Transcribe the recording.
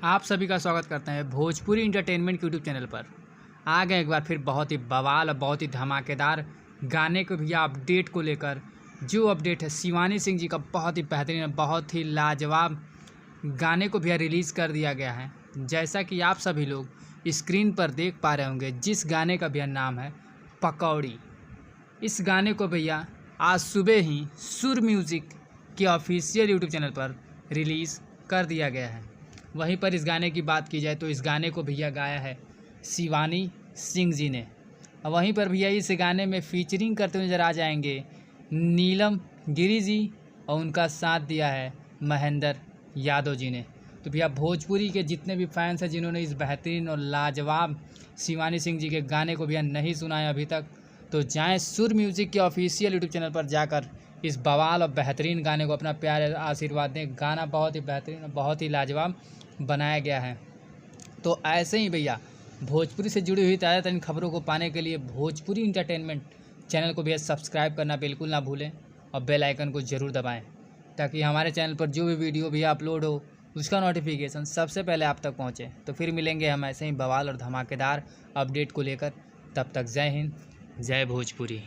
आप सभी का स्वागत करते हैं भोजपुरी इंटरटेनमेंट के यूट्यूब चैनल पर। आ गए एक बार फिर बहुत ही बवाल और बहुत ही धमाकेदार गाने को भैया अपडेट को लेकर। जो अपडेट है शिवानी सिंह जी का बहुत ही बेहतरीन, बहुत ही लाजवाब गाने को भैया रिलीज़ कर दिया गया है। जैसा कि आप सभी लोग स्क्रीन पर देख पा रहे होंगे, जिस गाने का भैया नाम है पकौड़ी। इस गाने को भैया आज सुबह ही सुर म्यूज़िक के ऑफिशियल यूट्यूब चैनल पर रिलीज़ कर दिया गया है। वहीं पर इस गाने की बात की जाए तो इस गाने को भैया गाया है शिवानी सिंह जी ने। और वहीं पर भैया इस गाने में फीचरिंग करते हुए नजर आ जाएंगे नीलम गिरी जी, और उनका साथ दिया है महेंद्र यादव जी ने। तो भैया भोजपुरी के जितने भी फैंस हैं जिन्होंने इस बेहतरीन और लाजवाब शिवानी सिंह जी के गाने को भैया नहीं सुना है अभी तक, तो जाएं सुर म्यूज़िक के ऑफिशियल यूट्यूब चैनल पर जाकर इस बवाल और बेहतरीन गाने को अपना प्यार आशीर्वाद दें। गाना बहुत ही बेहतरीन और बहुत ही लाजवाब बनाया गया है। तो ऐसे ही भैया भोजपुरी से जुड़ी हुई ताज़ा तरीन खबरों को पाने के लिए भोजपुरी इंटरटेनमेंट चैनल को भैया सब्सक्राइब करना बिल्कुल ना भूलें और बेल आइकन को ज़रूर दबाएं, ताकि हमारे चैनल पर जो भी वीडियो भी अपलोड हो उसका नोटिफिकेशन सबसे पहले आप तक पहुंचे। तो फिर मिलेंगे हम ऐसे ही बवाल और धमाकेदार अपडेट को लेकर। तब तक जय हिंद, जय भोजपुरी।